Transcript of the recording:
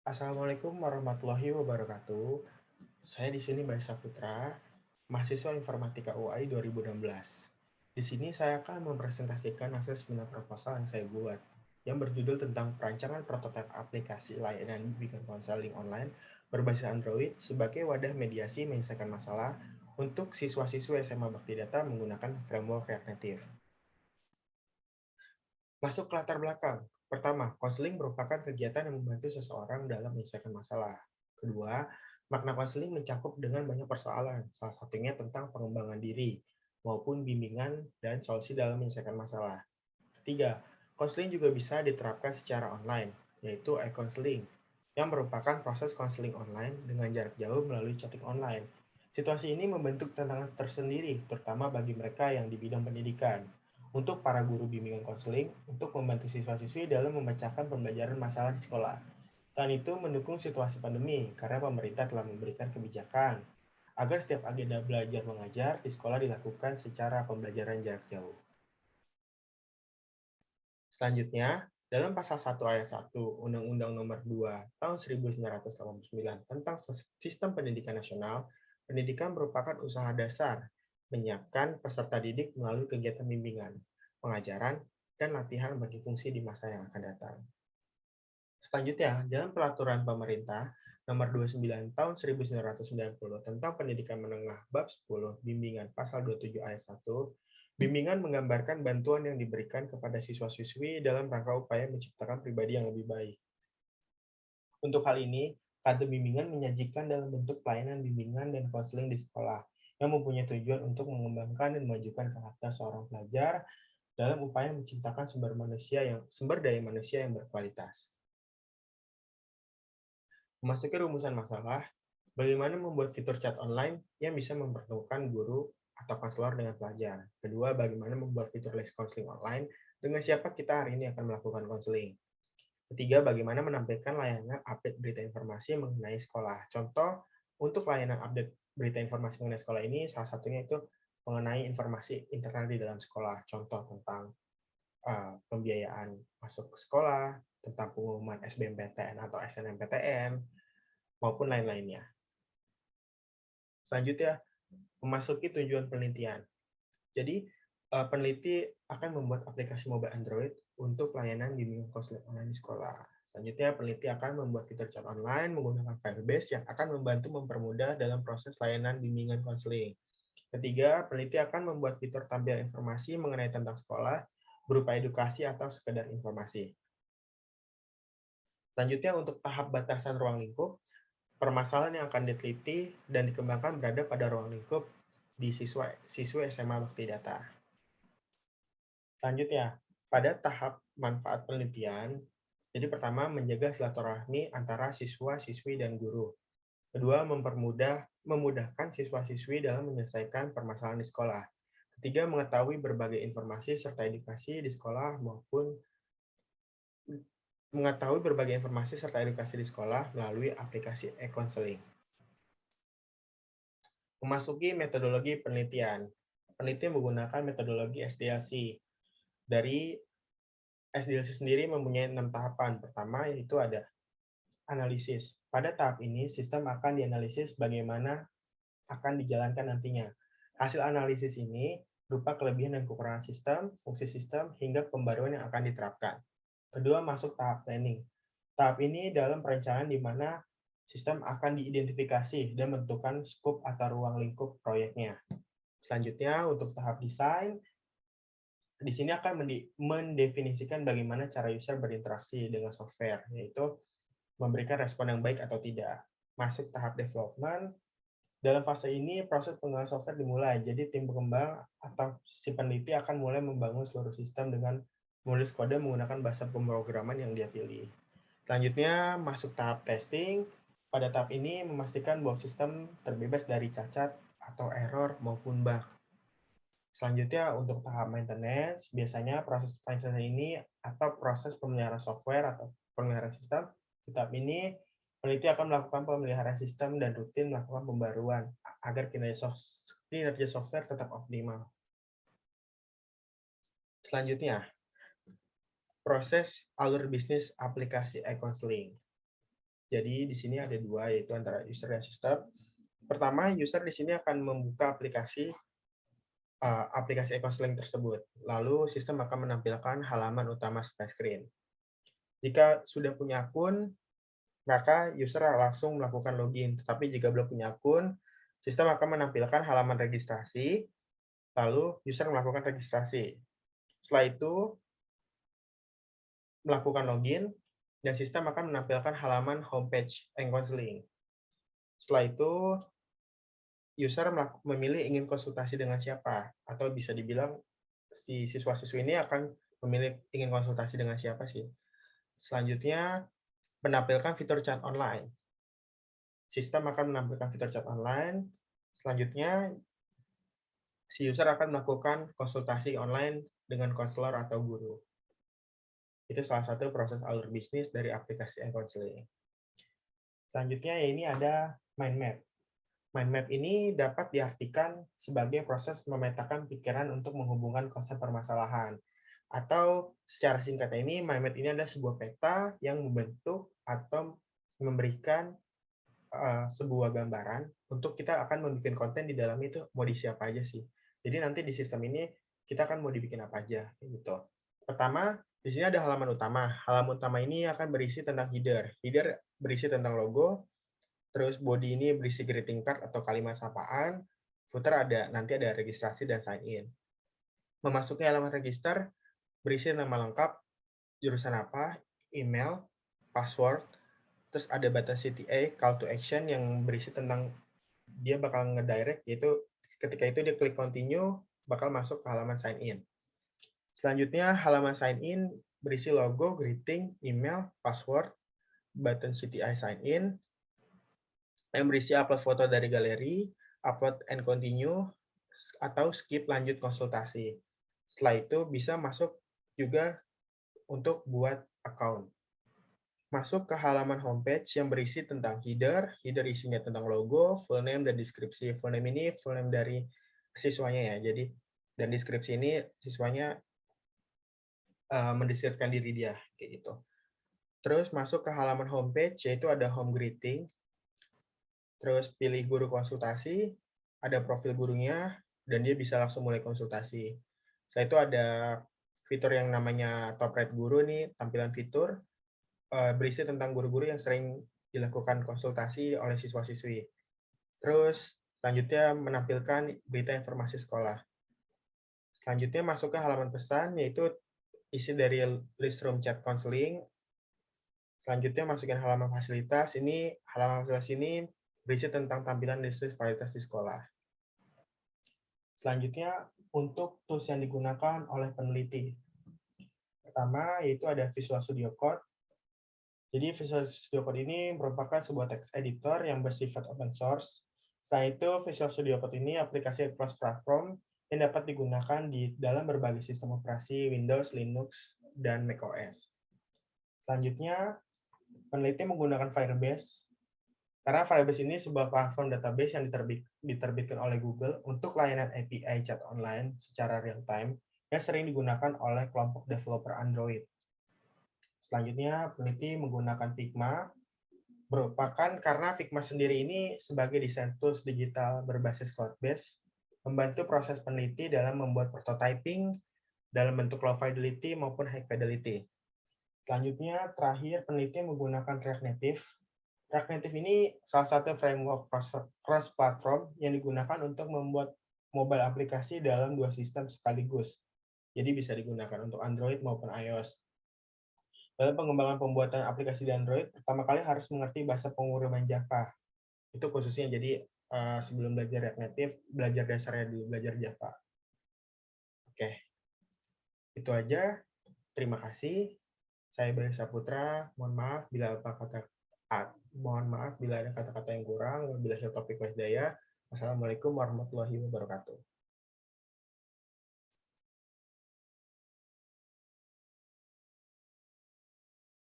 Assalamualaikum warahmatullahi wabarakatuh. Saya di sini Bayu Saputra, mahasiswa Informatika UI 2016. Di sini saya akan mempresentasikan hasil seminar proposal yang saya buat, yang berjudul tentang perancangan prototipe aplikasi layanan bimbingan konseling online berbasis Android sebagai wadah mediasi menyelesaikan masalah untuk siswa-siswa SMA Bakti Data menggunakan framework React Native. Masuk ke latar belakang. Pertama, konseling merupakan kegiatan yang membantu seseorang dalam menyelesaikan masalah. Kedua, makna konseling mencakup dengan banyak persoalan, salah satunya tentang pengembangan diri, maupun bimbingan dan solusi dalam menyelesaikan masalah. Ketiga, konseling juga bisa diterapkan secara online, yaitu e-counseling, yang merupakan proses konseling online dengan jarak jauh melalui chatting online. Situasi ini membentuk tantangan tersendiri, terutama bagi mereka yang di bidang pendidikan. Untuk para guru bimbingan konseling, untuk membantu siswa-siswi dalam memecahkan pembelajaran masalah di sekolah. Selain itu, mendukung situasi pandemi, karena pemerintah telah memberikan kebijakan agar setiap agenda belajar mengajar di sekolah dilakukan secara pembelajaran jarak jauh. Selanjutnya, dalam pasal 1 ayat 1 Undang-Undang Nomor 2 Tahun 1989 tentang Sistem Pendidikan Nasional, pendidikan merupakan usaha dasar menyiapkan peserta didik melalui kegiatan bimbingan, pengajaran, dan latihan bagi fungsi di masa yang akan datang. Selanjutnya, dalam peraturan pemerintah Nomor 29 Tahun 1990 tentang Pendidikan Menengah Bab 10 Bimbingan Pasal 27 ayat 1, bimbingan menggambarkan bantuan yang diberikan kepada siswa-siswi dalam rangka upaya menciptakan pribadi yang lebih baik. Untuk hal ini, kartu bimbingan menyajikan dalam bentuk pelayanan bimbingan dan konseling di sekolah yang mempunyai tujuan untuk mengembangkan dan memajukan karakter seorang pelajar dalam upaya menciptakan sumber daya manusia yang berkualitas. Memasuki rumusan masalah, bagaimana membuat fitur chat online yang bisa mempertemukan guru atau konselor dengan pelajar. Kedua, bagaimana membuat fitur les konseling online dengan siapa kita hari ini akan melakukan konseling. Ketiga, bagaimana menampilkan layanan update berita informasi mengenai sekolah. Contoh, untuk layanan update berita informasi mengenai sekolah ini, salah satunya itu mengenai informasi internal di dalam sekolah. Contoh tentang pembiayaan masuk ke sekolah, tentang pengumuman SBMPTN atau SNMPTN, maupun lain-lainnya. Selanjutnya, memasuki tujuan penelitian. Jadi, peneliti akan membuat aplikasi mobile Android untuk layanan bimbingan konseling online di sekolah. Selanjutnya, peneliti akan membuat fitur chat online menggunakan Firebase yang akan membantu mempermudah dalam proses layanan bimbingan konseling. Ketiga, peneliti akan membuat fitur tampilan informasi mengenai tentang sekolah berupa edukasi atau sekedar informasi. Selanjutnya, untuk tahap batasan ruang lingkup, permasalahan yang akan diteliti dan dikembangkan berada pada ruang lingkup di siswa SMA Bakti Data. Selanjutnya, pada tahap manfaat penelitian, jadi pertama menjaga silaturahmi antara siswa-siswi dan guru. Kedua, memudahkan siswa-siswi dalam menyelesaikan permasalahan di sekolah. Ketiga, mengetahui berbagai informasi serta edukasi di sekolah di sekolah melalui aplikasi e-counseling. Memasuki metodologi penelitian. Peneliti menggunakan metodologi SDLC. Dari SDLC sendiri mempunyai 6 tahapan. Pertama, yaitu ada analisis. Pada tahap ini, sistem akan dianalisis bagaimana akan dijalankan nantinya. Hasil analisis ini berupa kelebihan dan kekurangan sistem, fungsi sistem, hingga pembaruan yang akan diterapkan. Kedua, masuk tahap planning. Tahap ini dalam perencanaan di mana sistem akan diidentifikasi dan menentukan skop atau ruang lingkup proyeknya. Selanjutnya, untuk tahap desain, di sini akan mendefinisikan bagaimana cara user berinteraksi dengan software, yaitu memberikan respon yang baik atau tidak. Masuk tahap development, dalam fase ini proses pengembangan software dimulai, jadi tim pengembang atau si peneliti akan mulai membangun seluruh sistem dengan menulis kode menggunakan bahasa pemrograman yang dia pilih. Selanjutnya masuk tahap testing. Pada tahap ini memastikan bahwa sistem terbebas dari cacat atau error maupun bug. Selanjutnya untuk tahap maintenance, biasanya proses maintenance ini atau proses pemeliharaan software atau pemeliharaan sistem. Di tahap ini, peneliti akan melakukan pemeliharaan sistem dan rutin melakukan pembaruan agar kinerja software tetap optimal. Selanjutnya, proses alur bisnis aplikasi e-counseling. Jadi di sini ada dua, yaitu antara user dan sistem. Pertama, user di sini akan membuka aplikasi e-counseling tersebut. Lalu sistem akan menampilkan halaman utama splash screen. Jika sudah punya akun, maka user langsung melakukan login. Tetapi jika belum punya akun, sistem akan menampilkan halaman registrasi, lalu user melakukan registrasi. Setelah itu, melakukan login, dan sistem akan menampilkan halaman homepage e-counseling. Setelah itu, user memilih ingin konsultasi dengan siapa, atau bisa dibilang si siswa-siswi ini akan memilih ingin konsultasi dengan siapa sih. Selanjutnya, menampilkan fitur chat online. Sistem akan menampilkan fitur chat online. Selanjutnya, si user akan melakukan konsultasi online dengan konselor atau guru. Itu salah satu proses alur bisnis dari aplikasi e-counseling. Selanjutnya, ini ada mind map. Mind map ini dapat diartikan sebagai proses memetakan pikiran untuk menghubungkan konsep permasalahan. Atau secara singkatnya ini, mind map ini adalah sebuah peta yang membentuk atau memberikan sebuah gambaran untuk kita akan membuat konten di dalam itu mau diisi apa aja sih. Jadi nanti di sistem ini kita akan mau dibikin apa aja gitu. Pertama, di sini ada halaman utama. Halaman utama ini akan berisi tentang header. Header berisi tentang logo, terus body ini berisi greeting card atau kalimat sapaan, footer nanti ada registrasi dan sign in. Memasuki halaman register berisi nama lengkap, jurusan apa, email, password, terus ada button CTA, call to action yang berisi tentang dia bakal ngedirect, yaitu ketika itu dia klik continue, bakal masuk ke halaman sign in. Selanjutnya, halaman sign in berisi logo, greeting, email, password, button CTA sign in, yang berisi upload foto dari galeri, upload and continue, atau skip lanjut konsultasi. Setelah itu bisa masuk juga untuk buat account. Masuk ke halaman homepage yang berisi tentang header isinya tentang logo, full name, dan deskripsi. Full name ini full name dari siswanya ya, jadi dan deskripsi ini siswanya mendeskripsikan diri dia, kayak gitu. Terus masuk ke halaman homepage, yaitu ada home greeting, terus pilih guru konsultasi, ada profil gurunya, dan dia bisa langsung mulai konsultasi. Setelah itu ada fitur yang namanya top rate guru nih, tampilan fitur, berisi tentang guru-guru yang sering dilakukan konsultasi oleh siswa-siswi. Terus selanjutnya menampilkan berita informasi sekolah. Selanjutnya masuk ke halaman pesan, yaitu isi dari list room chat counseling. Selanjutnya masukin halaman fasilitas. Halaman fasilitas ini berisi tentang tampilan list fasilitas di sekolah. Selanjutnya untuk tools yang digunakan oleh peneliti. Pertama yaitu ada Visual Studio Code. Jadi Visual Studio Code ini merupakan sebuah text editor yang bersifat open source. Selain itu, Visual Studio Code ini aplikasi cross-platform yang dapat digunakan di dalam berbagai sistem operasi Windows, Linux, dan macOS. Selanjutnya, peneliti menggunakan Firebase, karena Firebase ini sebuah platform database yang diterbitkan oleh Google untuk layanan API chat online secara real-time yang sering digunakan oleh kelompok developer Android. Selanjutnya, peneliti menggunakan Figma, merupakan karena Figma sendiri ini sebagai desain tools digital berbasis cloud-based, membantu proses peneliti dalam membuat prototyping dalam bentuk low fidelity maupun high fidelity. Selanjutnya, terakhir, peneliti menggunakan React Native. React Native ini salah satu framework cross-platform yang digunakan untuk membuat mobile aplikasi dalam dua sistem sekaligus. Jadi bisa digunakan untuk Android maupun iOS. Dalam pengembangan pembuatan aplikasi di Android, pertama kali harus mengerti bahasa pemrograman Java. Itu khususnya, jadi sebelum belajar React Native, belajar dasarnya dulu, belajar Java. Oke, itu aja. Terima kasih. Saya Bani Saputra. Mohon maaf bila ada kata-kata yang kurang. Wabillahi taufiq wal hidayah. Wassalamualaikum warahmatullahi wabarakatuh.